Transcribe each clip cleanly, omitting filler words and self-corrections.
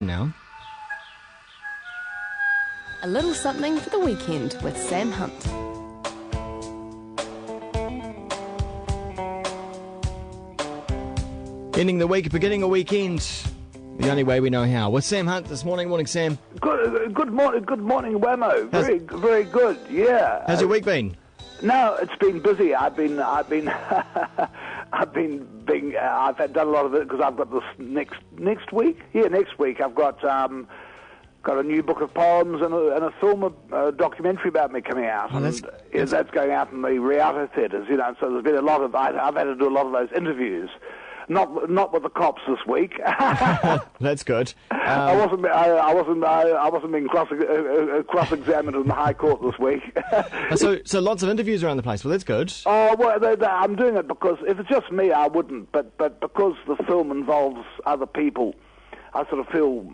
Now. A little something for the weekend with Sam Hunt. Ending the week, beginning a weekend, the only way we know how. With Sam Hunt this morning. Morning, Sam. Good morning, Whammo. Very good. Yeah. How's your week been? No, it's been busy. I've done a lot of it because I've got this next week. Yeah, next week I've got a new book of poems and a film, a documentary about me coming out. Oh, that's going out in the Rialto theatres. You know, so there's been a lot of. I've had to do a lot of those interviews. Not with the cops this week. That's good. I wasn't being cross-examined in the High Court this week. So lots of interviews around the place. Well, that's good. Oh well, I'm doing it because if it's just me, I wouldn't. But because the film involves other people, I sort of feel,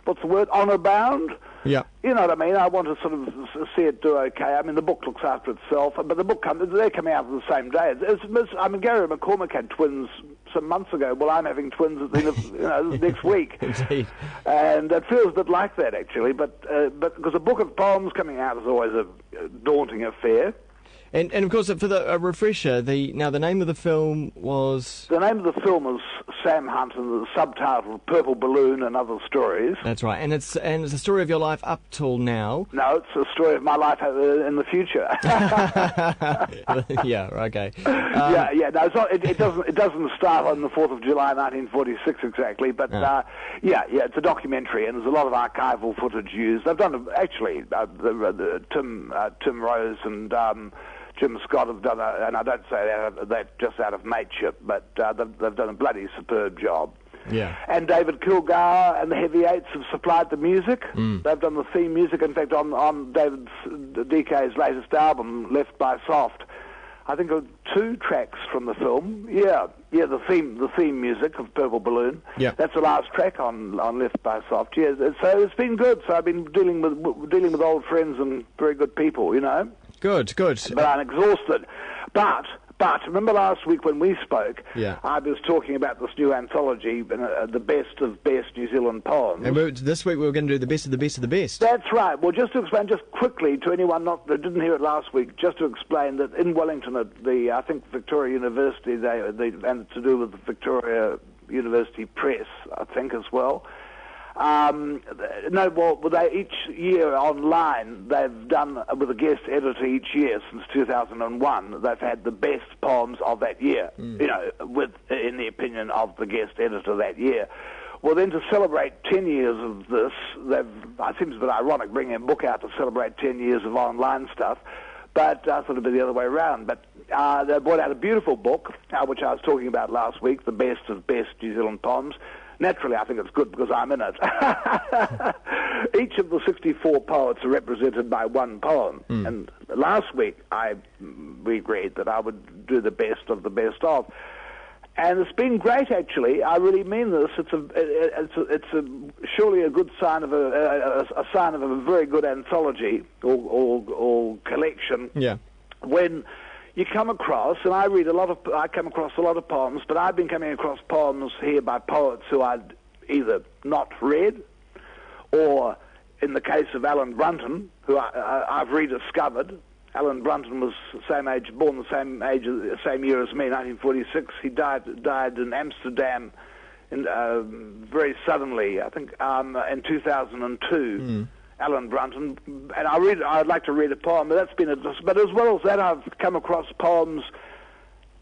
what's the word, honour bound. Yeah. You know what I mean? I want to sort of see it do okay. I mean, the book looks after itself, but they're coming out on the same day. I mean, Gary McCormick had twins some months ago. Well, I'm having twins at the end of next week. Indeed. And it feels a bit like that, actually. But because a book of poems coming out is always a daunting affair. And of course, for the refresher, the name of the film was... The name of the film is Sam Hunt, and the subtitle Purple Balloon and Other Stories. That's right, and it's a story of your life up till now. No, it's a story of my life in the future. Yeah, okay. Yeah. No, it's not. It doesn't start on the 4th of July, 1946 exactly, but it's a documentary, and there's a lot of archival footage used. They've done actually Tim Rose and Jim Scott have done and I don't say that just out of mateship, but they've done a bloody superb job. Yeah. And David Kilgour and the Heavy Eights have supplied the music. They've done the theme music. In fact, on David DK's latest album, Left by Soft, I think 2 tracks from the film. Yeah, the theme music of Purple Balloon. Yeah. That's the last track on Left by Soft. Yeah, so it's been good. So I've been dealing with old friends and very good people, you know. Good. But I'm exhausted. But remember last week when we spoke, yeah, I was talking about this new anthology, the best of best New Zealand poems. And this week we were going to do the best of the best of the best. That's right. Well, just to explain, just quickly to anyone that didn't hear it last week, just to explain that in Wellington at I think Victoria University, and to do with the Victoria University Press, I think as well. Each year online they've done with a guest editor each year since 2001. They've had the best poems of that year, you know, in the opinion of the guest editor that year. Well, then to celebrate 10 years of this, it seems a bit ironic bringing a book out to celebrate 10 years of online stuff, but I thought it'd be the other way around. But they brought out a beautiful book, which I was talking about last week, the best of best New Zealand poems. Naturally, I think it's good because I'm in it. Each of the 64 poets are represented by one poem. And last week, we agreed that I would do the best of the best of. And it's been great, actually. I really mean this. It's surely a good sign of a sign of a very good anthology or collection. Yeah. When you come across, and I come across a lot of poems, but I've been coming across poems here by poets who I'd either not read, or in the case of Alan Brunton, who I've rediscovered. Alan Brunton was born the same year as me, 1946. He died in Amsterdam, very suddenly, I think, in 2002. Alan Brunton, and I'd like to read a poem, but but as well as that, I've come across poems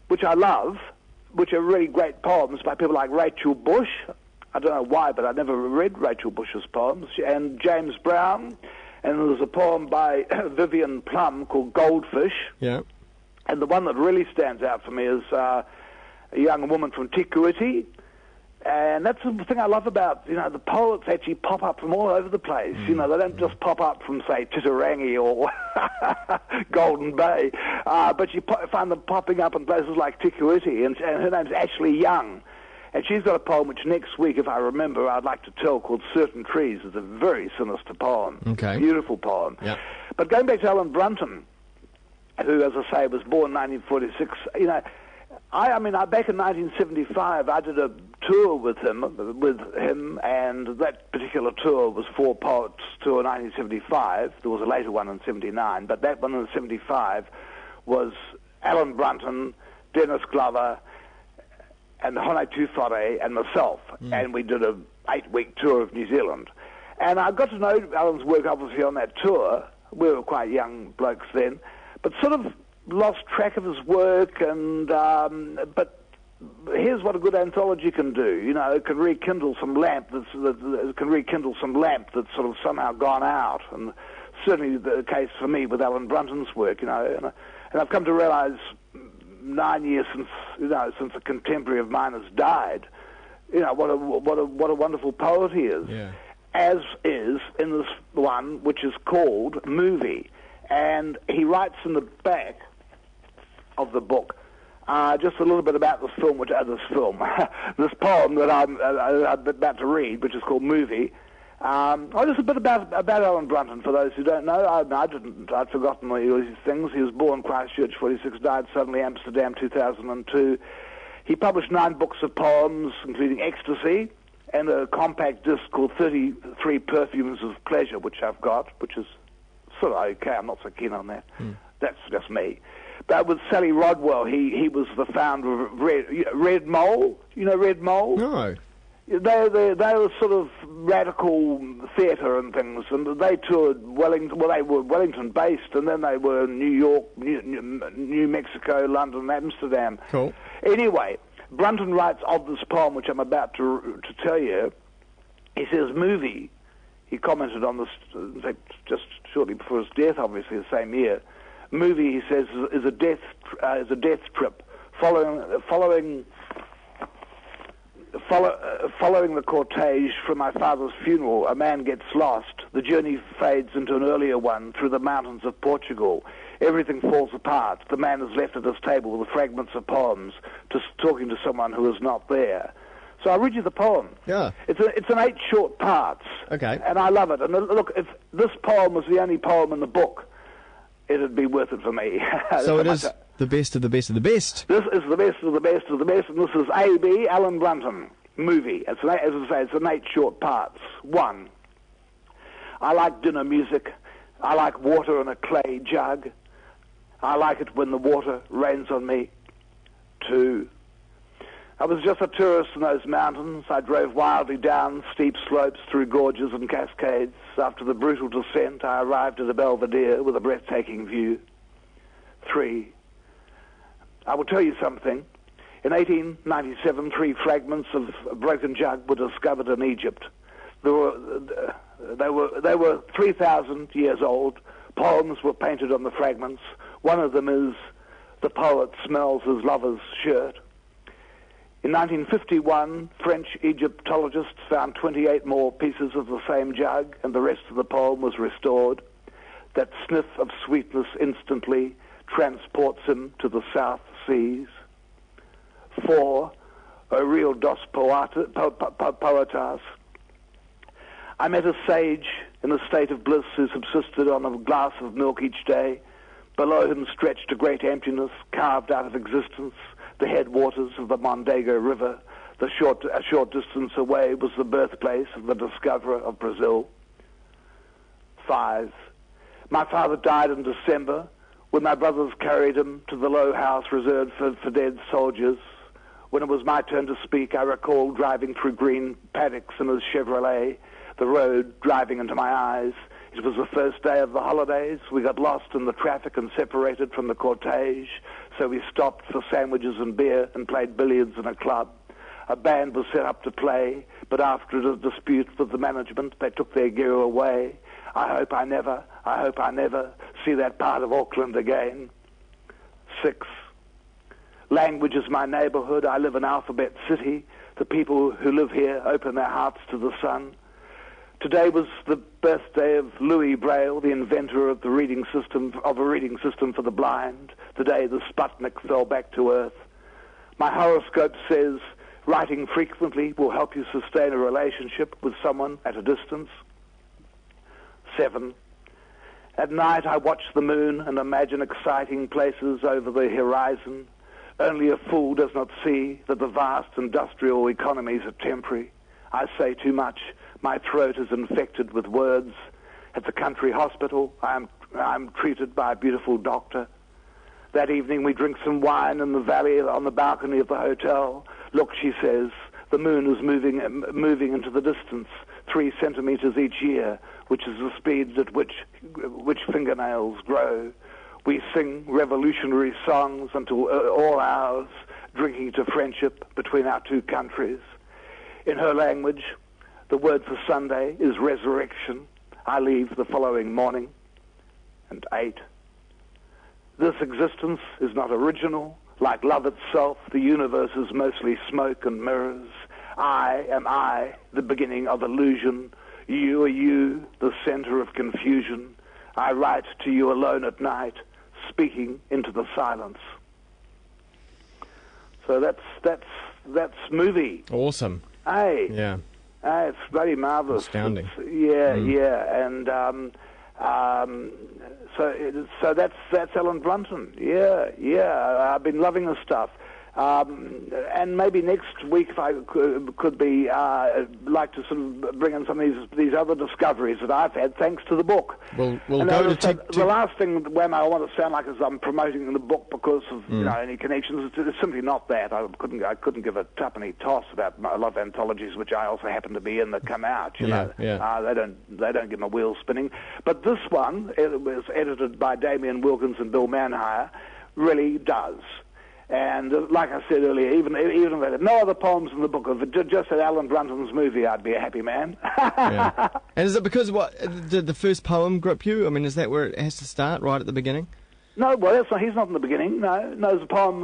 which I love, which are really great poems by people like Rachel Bush. I don't know why, but I never read Rachel Bush's poems, and James Brown, and there's a poem by Vivian Plum called Goldfish. Yeah. And the one that really stands out for me is a young woman from Te Kuiti. And that's the thing I love about, the poets actually pop up from all over the place. They don't just pop up from, say, Titirangi or Golden Bay, but you find them popping up in places like Te Kuiti, and her name's Ashley Young. And she's got a poem which next week, if I remember, I'd like to tell, called Certain Trees. It's a very sinister poem. Okay. Beautiful poem. Yep. But going back to Alan Brunton, who, as I say, was born in 1946, I mean, back in 1975, I did a tour with him, and that particular tour was 4 Poets Tour 1975. There was a later one in 79, but that one in 75 was Alan Brunton, Dennis Glover, and Hone Tufare and myself, and we did a 8-week tour of New Zealand. And I got to know Alan's work, obviously, on that tour. We were quite young blokes then, but sort of lost track of his work, and but here's what a good anthology can do. You know, it can rekindle some lamp that's sort of somehow gone out, and certainly the case for me with Alan Brunton's work. You know, and I've come to realise 9 years since a contemporary of mine has died. You know, what a wonderful poet he is. Yeah. As is in this one, which is called Movie, and he writes in the back of the book just a little bit about this film, this poem that I'm about to read, which is called Movie. Just a bit about Alan Brunton, for those who don't know. I'd forgotten these things. He was born Christchurch 46, died suddenly Amsterdam 2002. He published 9 books of poems, including Ecstasy, and a compact disc called 33 Perfumes of Pleasure, which I've got, which is sort of okay. I'm not so keen on that. That's just me. But with Sally Rodwell, he was the founder of Red Mole. You know Red Mole? No. They were sort of radical theatre and things, and they toured Wellington. Well, they were Wellington-based, and then they were in New York, New Mexico, London, Amsterdam. Cool. Anyway, Brunton writes of this poem, which I'm about to tell you. He says, Movie. He commented on this, in fact, just shortly before his death, obviously, the same year. Movie, he says, is a death trip. Following the cortege from my father's funeral, a man gets lost. The journey fades into an earlier one through the mountains of Portugal. Everything falls apart. The man is left at his table with fragments of poems, just talking to someone who is not there. So I'll read you the poem. Yeah. It's an 8 short parts. Okay. And I love it. And look, if this poem was the only poem in the book, it'd be worth it for me. So it is the best of the best of the best. This is the best of the best of the best, and this is A.B. Alan Brunton, Movie. As I say, it's in 8 short parts. 1, I like dinner music. I like water in a clay jug. I like it when the water rains on me. 2, I was just a tourist in those mountains. I drove wildly down steep slopes through gorges and cascades. After the brutal descent, I arrived at a belvedere with a breathtaking view. 3, I will tell you something. In 1897, 3 fragments of a broken jug were discovered in Egypt. They were 3,000 years old. Poems were painted on the fragments. One of them is "The poet smells his lover's shirt." In 1951, French Egyptologists found 28 more pieces of the same jug, and the rest of the poem was restored. That sniff of sweetness instantly transports him to the South Seas. 4, a real dos poetas. I met a sage in a state of bliss who subsisted on a glass of milk each day. Below him stretched a great emptiness carved out of existence, the headwaters of the Mondego River. A short distance away was the birthplace of the discoverer of Brazil. 5, my father died in December when my brothers carried him to the low house reserved for dead soldiers. When it was my turn to speak, I recall driving through green paddocks in his Chevrolet, the road driving into my eyes. It was the first day of the holidays. We got lost in the traffic and separated from the cortege, so we stopped for sandwiches and beer and played billiards in a club. A band was set up to play, but after a dispute with the management, they took their gear away. I hope I never see that part of Auckland again. 6, language is my neighborhood. I live in Alphabet City. The people who live here open their hearts to the sun. Today was the birthday of Louis Braille, the inventor of a reading system for the blind. Today the Sputnik fell back to Earth. My horoscope says writing frequently will help you sustain a relationship with someone at a distance. 7, at night I watch the moon and imagine exciting places over the horizon. Only a fool does not see that the vast industrial economies are temporary. I say too much. My throat is infected with words. At the country hospital, I'm treated by a beautiful doctor. That evening we drink some wine in the valley on the balcony of the hotel. Look, she says, the moon is moving into the distance, 3 centimeters each year, which is the speed at which fingernails grow. We sing revolutionary songs until all hours, drinking to friendship between our two countries. In her language, the word for Sunday is resurrection. I leave the following morning. And 8. This existence is not original. Like love itself, the universe is mostly smoke and mirrors. I am I, the beginning of illusion. You are you, the center of confusion. I write to you alone at night, speaking into the silence. So that's movie. Awesome. Hey. Yeah. It's very marvelous. Astounding. Yeah, and so that's Ellen Brunton. Yeah. I've been loving the stuff. And maybe next week, if I could be like to sort of bring in some of these other discoveries that I've had thanks to the book. We'll and go to the last thing, Wham, I want to sound like is I'm promoting the book because of any connections. It's simply not that. I couldn't give a tuppenny toss about a lot of anthologies which I also happen to be in that come out. You know, they don't get my wheels spinning. But this one, it was edited by Damien Wilkins and Bill Manhire, really does. And like I said earlier, even if there are no other poems in the book, if it just said Alan Brunton's movie, I'd be a happy man. Yeah. And is it because did the first poem grip you? I mean, is that where it has to start, right at the beginning? No, well, he's not in the beginning. No, it's a poem.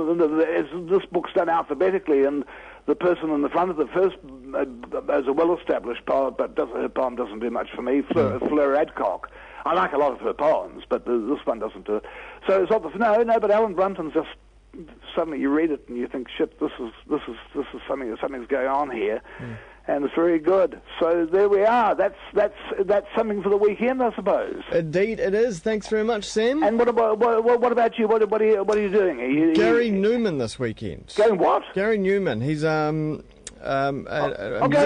This book's done alphabetically, and the person in the front of the first is a well-established poet, but her poem doesn't do much for me, Fleur Adcock. I like a lot of her poems, but this one doesn't do it. So it's not but Alan Brunton's just... Suddenly you read it and you think, shit, this is something's going on here, and it's very good. So there we are. That's something for the weekend, I suppose. Indeed, it is. Thanks very much, Sam. And what about you? What are you doing? Gary Newman this weekend. Going what? Gary Newman. He's Gary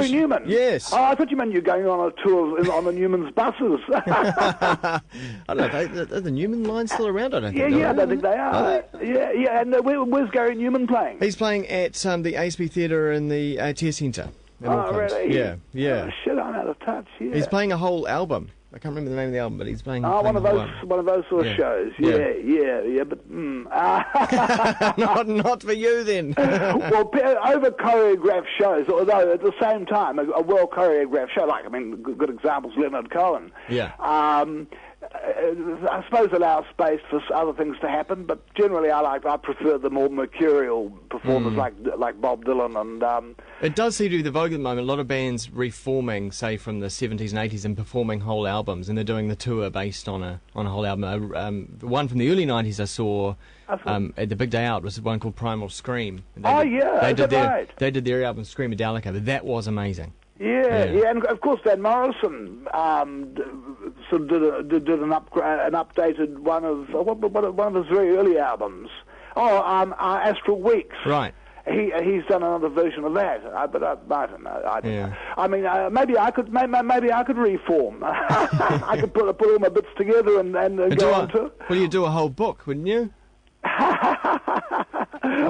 Newman? Yes. Oh, I thought you meant you're going on a tour on the Newman's buses. I don't know. Are the Newman lines still around? I don't think. I don't think they are. Yeah. And where's Gary Newman playing? He's playing at the ASB Theatre in the Tier Centre. Really? Yeah. Oh, shit, I'm out of touch. Yeah. He's playing a whole album. I can't remember the name of the album, but he's playing. One of those sort of shows. Yeah. But not for you then. Well, over choreographed shows, although at the same time a well choreographed show, like good examples, Leonard Cohen. Yeah. I suppose allow space for other things to happen, but generally I prefer the more mercurial performers like Bob Dylan and. It does seem to be the vogue at the moment. A lot of bands reforming, say from the 70s and 80s, and performing whole albums, and they're doing the tour based on a whole album. The one from the early 90s I saw at the Big Day Out was one called Primal Scream. They did their album Screamadelica, but that was amazing. Yeah, and of course Van Morrison sort of did an updated one of one of his very early albums. Astral Weeks. Right. He's done another version of that, but I don't know. I don't know. I mean, maybe I could reform. I could put all my bits together and go on to. Well, you'd do a whole book, wouldn't you?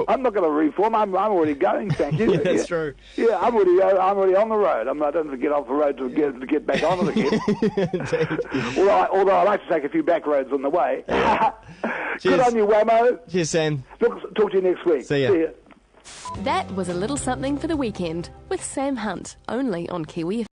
I'm not going to reform. I'm already going. Thank you. Yeah, that's true. Yeah, I'm already on the road. I don't have to get off the road to get back on it again. although I like to take a few back roads on the way. Good on you, Whammo. Cheers, Sam. Talk to you next week. See ya. That was a little something for the weekend with Sam Hunt, only on Kiwi